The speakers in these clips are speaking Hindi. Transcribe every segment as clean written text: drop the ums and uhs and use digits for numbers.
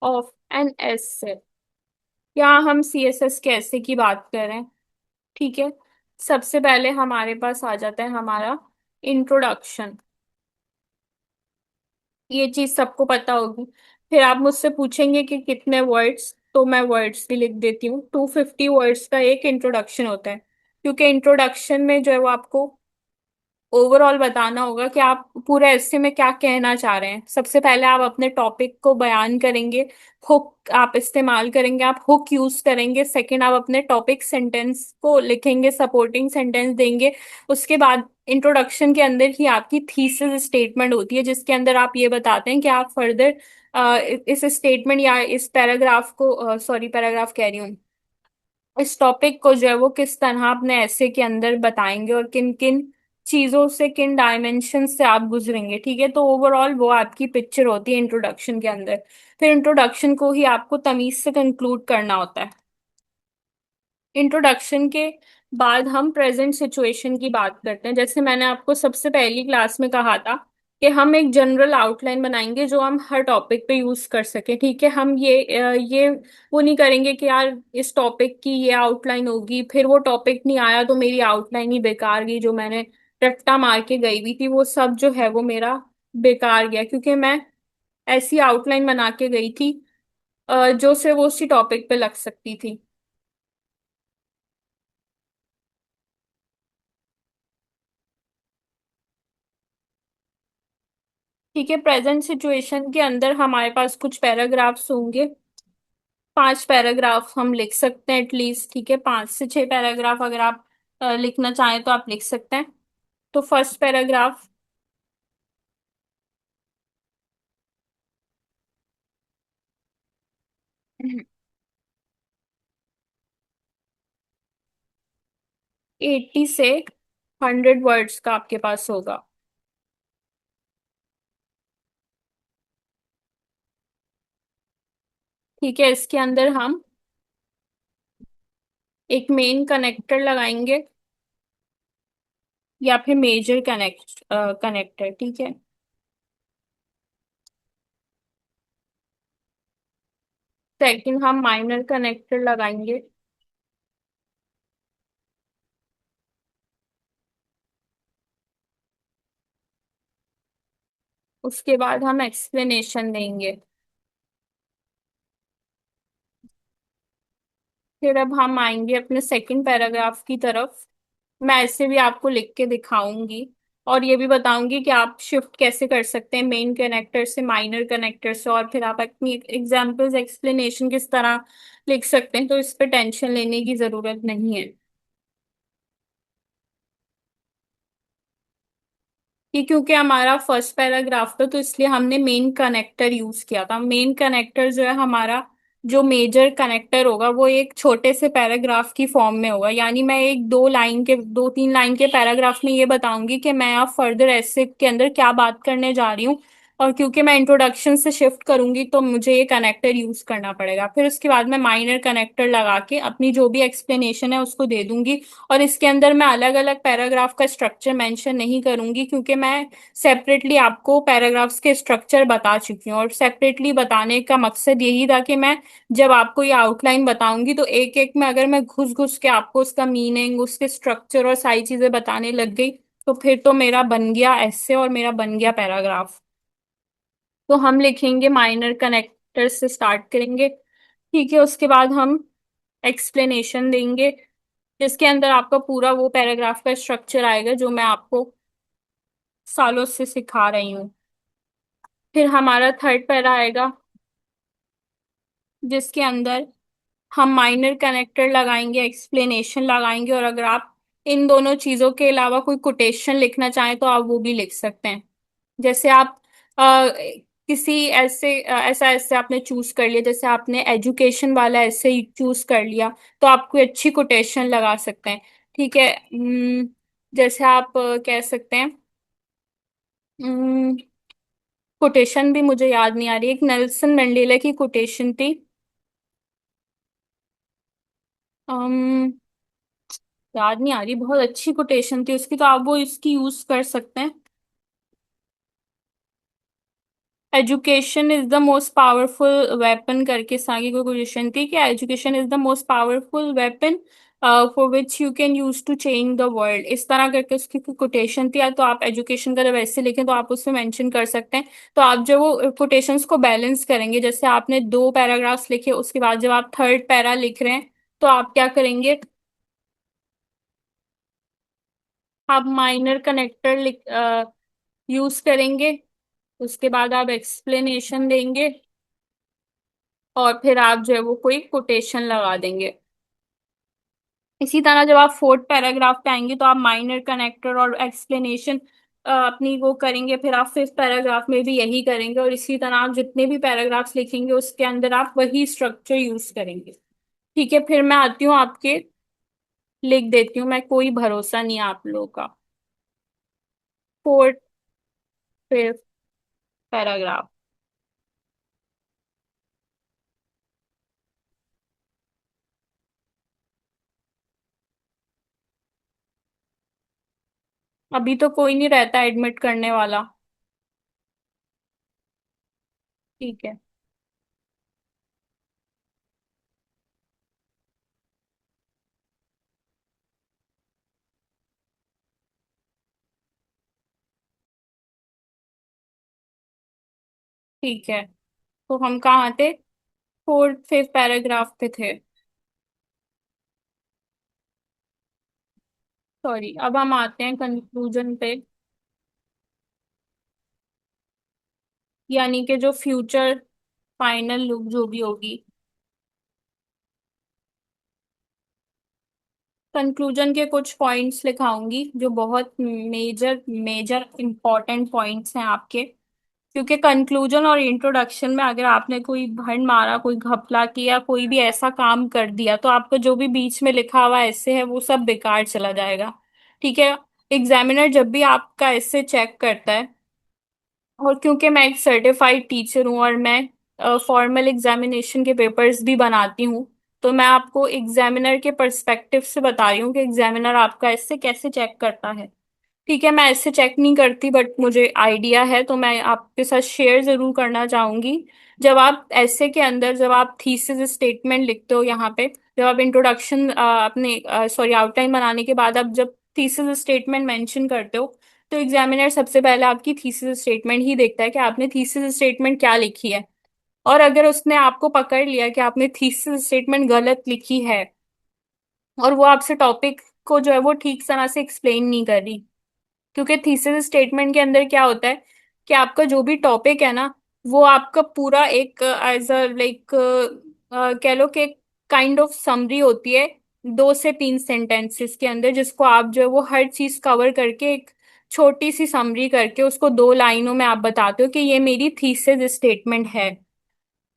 Of an essay. यहाँ हम सीएसएस के ऐसे की बात करें। ठीक है। सबसे पहले हमारे पास आ जाता है हमारा इंट्रोडक्शन। ये चीज सबको पता होगी। फिर आप मुझसे पूछेंगे कि कितने वर्ड्स, तो मैं वर्ड्स भी लिख देती हूँ। 250 वर्ड्स का एक इंट्रोडक्शन होता है, क्योंकि इंट्रोडक्शन में जो है वो आपको ओवरऑल बताना होगा कि आप पूरे ऐसे में क्या कहना चाह रहे हैं। सबसे पहले आप अपने टॉपिक को बयान करेंगे। हुक आप इस्तेमाल करेंगे, आप हुक यूज करेंगे। सेकंड, आप अपने टॉपिक सेंटेंस को लिखेंगे, सपोर्टिंग सेंटेंस देंगे। उसके बाद इंट्रोडक्शन के अंदर ही आपकी थीसिस स्टेटमेंट होती है, जिसके अंदर आप ये बताते हैं कि आप फर्दर इस स्टेटमेंट या इस पैराग्राफ को, सॉरी पैराग्राफ कह रही हूँ, इस टॉपिक को जो है वो किस तरह अपने ऐसे के अंदर बताएंगे और किन किन चीजों से, किन डायमेंशन से आप गुजरेंगे। ठीक है, तो ओवरऑल वो आपकी पिक्चर होती है इंट्रोडक्शन के अंदर। फिर इंट्रोडक्शन को ही आपको तमीज से कंक्लूड करना होता है। इंट्रोडक्शन के बाद हम प्रेजेंट सिचुएशन की बात करते हैं। जैसे मैंने आपको सबसे पहली क्लास में कहा था कि हम एक जनरल आउटलाइन बनाएंगे जो हम हर टॉपिक पे यूज कर सके। ठीक है, हम ये वो नहीं करेंगे कि यार इस टॉपिक की ये आउटलाइन होगी, फिर वो टॉपिक नहीं आया तो मेरी आउटलाइन ही बेकार गई, जो मैंने रट्टा मार के गई हुई थी वो सब जो है वो मेरा बेकार गया, क्योंकि मैं ऐसी आउटलाइन बना के गई थी जो से वो उसी टॉपिक पे लग सकती थी। ठीक है, प्रेजेंट सिचुएशन के अंदर हमारे पास कुछ पैराग्राफ्स होंगे। 5 पैराग्राफ हम लिख सकते हैं एटलीस्ट। ठीक है, 5 से 6 पैराग्राफ अगर आप लिखना चाहें तो आप लिख सकते हैं। तो फर्स्ट पैराग्राफ। 80 से 100 वर्ड्स का आपके पास होगा। ठीक है, इसके अंदर हम एक मेन कनेक्टर लगाएंगे या फिर मेजर कनेक्टर। ठीक है। सेकंड, हम माइनर कनेक्टर लगाएंगे। उसके बाद हम एक्सप्लेनेशन देंगे। फिर अब हम आएंगे अपने सेकंड पैराग्राफ की तरफ। मैं ऐसे भी आपको लिख के दिखाऊंगी और ये भी बताऊंगी कि आप शिफ्ट कैसे कर सकते हैं मेन कनेक्टर से माइनर कनेक्टर से, और फिर आप अपनी एग्जांपल्स एक्सप्लेनेशन किस तरह लिख सकते हैं। तो इस पे टेंशन लेने की जरूरत नहीं है। ये क्योंकि हमारा फर्स्ट पैराग्राफ था तो इसलिए हमने मेन कनेक्टर यूज किया था। मेन कनेक्टर जो है हमारा, जो मेजर कनेक्टर होगा वो एक छोटे से पैराग्राफ की फॉर्म में होगा। यानी मैं एक 2 3 लाइन के पैराग्राफ में ये बताऊंगी कि मैं अब फर्दर ऐसे के अंदर क्या बात करने जा रही हूँ, और क्योंकि मैं इंट्रोडक्शन से शिफ्ट करूंगी तो मुझे ये कनेक्टर यूज करना पड़ेगा। फिर उसके बाद मैं माइनर कनेक्टर लगा के अपनी जो भी एक्सप्लेनेशन है उसको दे दूंगी। और इसके अंदर मैं अलग अलग पैराग्राफ का स्ट्रक्चर मेंशन नहीं करूंगी, क्योंकि मैं सेपरेटली आपको पैराग्राफ्स के स्ट्रक्चर बता चुकी हूँ। और सेपरेटली बताने का मकसद यही था कि मैं जब आपको ये आउटलाइन बताऊंगी तो एक एक में अगर मैं घुस घुस के आपको उसका मीनिंग, उसके स्ट्रक्चर और सारी चीजें बताने लग गई तो फिर तो मेरा बन गया ऐसे और मेरा बन गया पैराग्राफ। तो हम लिखेंगे, माइनर कनेक्टर से स्टार्ट करेंगे। ठीक है, उसके बाद हम एक्सप्लेनेशन देंगे, जिसके अंदर आपका पूरा वो पैराग्राफ का स्ट्रक्चर आएगा जो मैं आपको सालों से सिखा रही हूँ। फिर हमारा थर्ड पैरा आएगा, जिसके अंदर हम माइनर कनेक्टर लगाएंगे, एक्सप्लेनेशन लगाएंगे, और अगर आप इन दोनों चीजों के अलावा कोई कोटेशन लिखना चाहें तो आप वो भी लिख सकते हैं। जैसे आप किसी ऐसा ऐसे आपने चूज कर लिया, जैसे आपने एजुकेशन वाला ऐसे ही चूज कर लिया, तो आप कोई अच्छी कोटेशन लगा सकते हैं। ठीक है। जैसे आप कह सकते हैं, कोटेशन भी मुझे याद नहीं आ रही, एक नेल्सन मंडेला की कोटेशन थी। अम्म याद नहीं आ रही, बहुत अच्छी कोटेशन थी उसकी, तो आप वो इसकी यूज कर सकते हैं। Education is the most powerful weapon करके आगे कोई क्वेश्चन थी कि education is the most powerful weapon for which you can use to change the world, इस तरह करके उसकी कोटेशन थी। या तो आप एजुकेशन का जब ऐसे लिखें तो आप उसमें मेंशन कर सकते हैं। तो आप जब वो कोटेशंस को बैलेंस करेंगे, जैसे आपने दो पैराग्राफ्स लिखे, उसके बाद जब आप थर्ड पैरा लिख रहे हैं तो आप क्या करेंगे, आप माइनर कनेक्टर लिख यूज करेंगे। उसके बाद आप एक्सप्लेनेशन देंगे और फिर आप जो है वो कोई कोटेशन लगा देंगे। इसी तरह जब आप फोर्थ पैराग्राफ पे आएंगे तो आप माइनर कनेक्टर और एक्सप्लेनेशन अपनी वो करेंगे। फिर आप फिफ्थ पैराग्राफ में भी यही करेंगे, और इसी तरह आप जितने भी पैराग्राफ्स लिखेंगे उसके अंदर आप वही स्ट्रक्चर यूज करेंगे। ठीक है, फिर मैं आती हूँ आपके, लिख देती हूँ मैं, कोई भरोसा नहीं है आप लोगों का। Fourth fifth paragraph. अभी तो कोई नहीं रहता एडमिट करने वाला। ठीक है। ठीक है, तो हम कहाँ थे? फोर्थ फिफ्थ पैराग्राफ पे थे। सॉरी, अब हम आते हैं कंक्लूजन पे, यानी कि जो फ्यूचर फाइनल लुक जो भी होगी। कंक्लूजन के कुछ पॉइंट्स लिखाऊंगी जो बहुत मेजर मेजर इंपॉर्टेंट पॉइंट्स हैं आपके। क्योंकि कंक्लूजन और इंट्रोडक्शन में अगर आपने कोई भंड मारा, कोई घपला किया, कोई भी ऐसा काम कर दिया, तो आपका जो भी बीच में लिखा हुआ ऐसे है वो सब बेकार चला जाएगा। ठीक है। एग्जामिनर जब भी आपका ऐसे चेक करता है, और क्योंकि मैं एक सर्टिफाइड टीचर हूँ और मैं फॉर्मल एग्जामिनेशन के पेपर्स भी बनाती हूँ, तो मैं आपको एग्जामिनर के पर्सपेक्टिव से बता रही हूँ कि एग्जामिनर आपका इससे कैसे चेक करता है। ठीक है, मैं ऐसे चेक नहीं करती बट मुझे आइडिया है, तो मैं आपके साथ शेयर जरूर करना चाहूंगी। जब आप ऐसे के अंदर, जब आप थीसिस स्टेटमेंट लिखते हो यहाँ पे, जब आप इंट्रोडक्शन अपने सॉरी आउटलाइन बनाने के बाद आप जब थीसिस स्टेटमेंट मेंशन करते हो, तो एग्जामिनर सबसे पहले आपकी थीसिस स्टेटमेंट ही देखता है कि आपने थीसिस स्टेटमेंट क्या लिखी है। और अगर उसने आपको पकड़ लिया कि आपने थीसिस स्टेटमेंट गलत लिखी है, और वो आपसे टॉपिक को जो है वो ठीक तरह से एक्सप्लेन नहीं कर रही, क्योंकि थीसिस स्टेटमेंट के अंदर क्या होता है कि आपका जो भी टॉपिक है ना, वो आपका पूरा एक एज अ लाइक कह लो कि काइंड ऑफ समरी होती है, 2 से 3 सेंटेंसेस के अंदर, जिसको आप जो है वो हर चीज कवर करके एक छोटी सी समरी करके उसको 2 लाइनों में आप बताते हो कि ये मेरी थीसिस स्टेटमेंट है।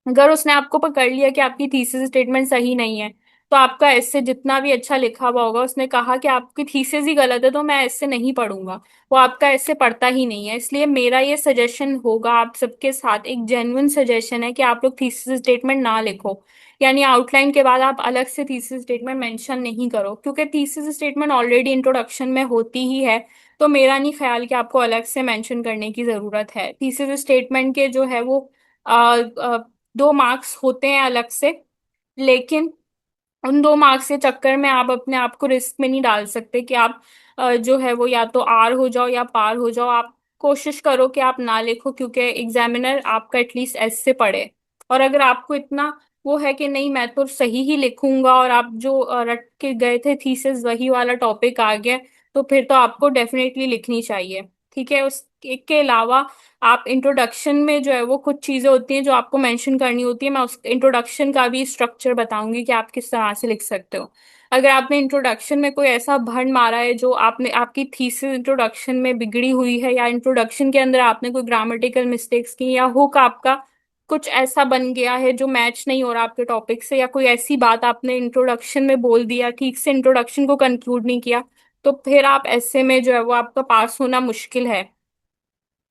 अगर उसने आपको पकड़ लिया कि आपकी थीसिस स्टेटमेंट सही नहीं है, तो आपका ऐसे जितना भी अच्छा लिखा हुआ होगा, उसने कहा कि आपकी थीसिस ही गलत है, तो मैं ऐसे नहीं पढ़ूंगा, वो आपका ऐसे पढ़ता ही नहीं है। इसलिए मेरा ये सजेशन होगा आप सबके साथ, एक जेन्युइन सजेशन है कि आप लोग थीसिस स्टेटमेंट ना लिखो। यानी आउटलाइन के बाद आप अलग से थीसिस स्टेटमेंट मेंशन नहीं करो, क्योंकि थीसिस स्टेटमेंट ऑलरेडी इंट्रोडक्शन में होती ही है। तो मेरा नहीं ख्याल कि आपको अलग से मेंशन करने की जरूरत है। थीसिस स्टेटमेंट के जो है वो 2 मार्क्स होते हैं अलग से, लेकिन उन 2 मार्क्स के चक्कर में आप अपने आप को रिस्क में नहीं डाल सकते कि आप जो है वो या तो आर हो जाओ या पार हो जाओ। आप कोशिश करो कि आप ना लिखो, क्योंकि एग्जामिनर आपका एटलीस्ट ऐसे पढ़े। और अगर आपको इतना वो है कि नहीं मैं तो सही ही लिखूंगा, और आप जो रट के गए थे थीसिस वही वाला टॉपिक आ गया, तो फिर तो आपको डेफिनेटली लिखनी चाहिए। ठीक है, उसके अलावा आप इंट्रोडक्शन में जो है वो कुछ चीजें होती हैं जो आपको मेंशन करनी होती है। मैं उस इंट्रोडक्शन का भी स्ट्रक्चर बताऊंगी कि आप किस तरह से लिख सकते हो। अगर आपने इंट्रोडक्शन में कोई ऐसा भंड मारा है जो आपने आपकी थीसिस इंट्रोडक्शन में बिगड़ी हुई है, या इंट्रोडक्शन के अंदर आपने कोई ग्रामेटिकल मिस्टेक्स की, या हुक आपका कुछ ऐसा बन गया है जो मैच नहीं हो रहा आपके टॉपिक से, या कोई ऐसी बात आपने इंट्रोडक्शन में बोल दिया, ठीक से इंट्रोडक्शन को कंक्लूड नहीं किया, तो फिर आप ऐसे में जो है वो आपका पास होना मुश्किल है।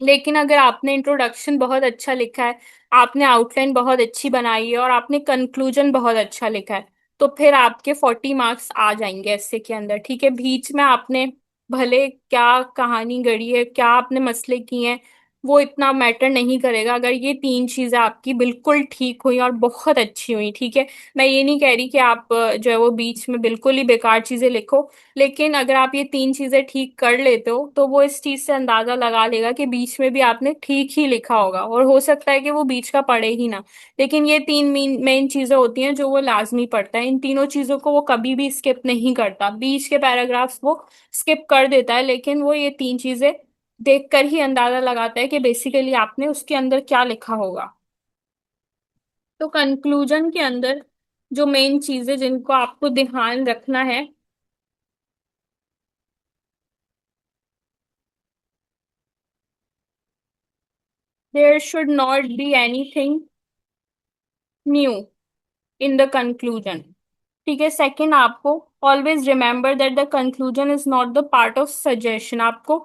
लेकिन अगर आपने इंट्रोडक्शन बहुत अच्छा लिखा है, आपने आउटलाइन बहुत अच्छी बनाई है, और आपने कंक्लूजन बहुत अच्छा लिखा है, तो फिर आपके 40 मार्क्स आ जाएंगे ऐसे के अंदर। ठीक है, बीच में आपने भले क्या कहानी गढ़ी है, क्या आपने मसले किए हैं, वो इतना मैटर नहीं करेगा अगर ये तीन चीजें आपकी बिल्कुल ठीक हुई और बहुत अच्छी हुई, ठीक है। मैं ये नहीं कह रही कि आप जो है वो बीच में बिल्कुल ही बेकार चीजें लिखो, लेकिन अगर आप ये तीन चीजें ठीक कर लेते हो तो वो इस चीज से अंदाजा लगा लेगा कि बीच में भी आपने ठीक ही लिखा होगा, और हो सकता है कि वो बीच का पढ़े ही ना। लेकिन ये तीन मेन मेन चीजें होती हैं जो वो लाजमी पढ़ता है, इन तीनों चीजों को वो कभी भी स्किप नहीं करता, बीच के पैराग्राफ्स वो स्किप कर देता है, लेकिन वो ये तीन चीजें देखकर ही अंदाजा लगाता है कि बेसिकली आपने उसके अंदर क्या लिखा होगा। तो कंक्लूजन के अंदर जो मेन चीजें जिनको आपको ध्यान रखना है, there should not be anything new in the conclusion. ठीक है। सेकंड, आपको always remember that the conclusion is not the part of suggestion, आपको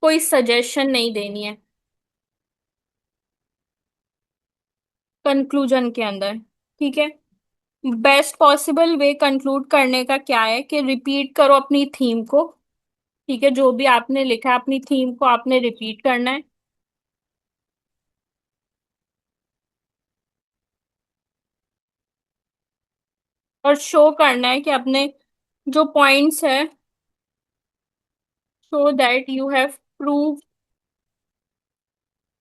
कोई सजेशन नहीं देनी है कंक्लूजन के अंदर। ठीक है। बेस्ट पॉसिबल वे कंक्लूड करने का क्या है कि रिपीट करो अपनी थीम को। ठीक है, जो भी आपने लिखा है अपनी थीम को आपने रिपीट करना है, और शो करना है कि अपने जो पॉइंट्स है, show that you have prove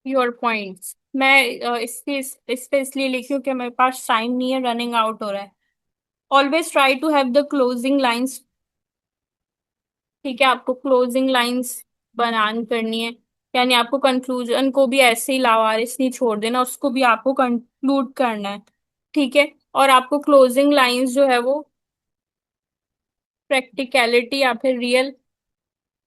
your points. मैं इस पे इसलिए लिखी हूँ कि मेरे पास टाइम नहीं है, रनिंग आउट हो रहा है। Always try to have the closing lines. ठीक है, आपको क्लोजिंग लाइंस बनान करनी है, यानी आपको कंक्लूजन को भी ऐसे ही लावारिस नहीं छोड़ देना, उसको भी आपको कंक्लूड करना है। ठीक है। और आपको क्लोजिंग लाइंस जो है वो प्रैक्टिकलिटी या फिर रियल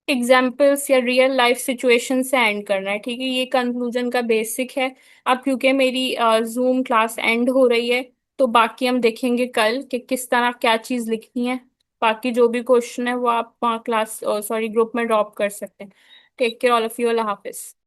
एग्जाम्पल्स या रियल लाइफ सिचुएशन से एंड करना है। ठीक है, ये कंक्लूजन का बेसिक है। अब क्योंकि मेरी जूम क्लास एंड हो रही है, तो बाकी हम देखेंगे कल कि किस तरह क्या चीज़ लिखनी है। बाकी जो भी क्वेश्चन है वो आप वहाँ क्लास सॉरी ग्रुप में ड्रॉप कर सकते हैं। Take care all of you, अल्लाह हाफिज।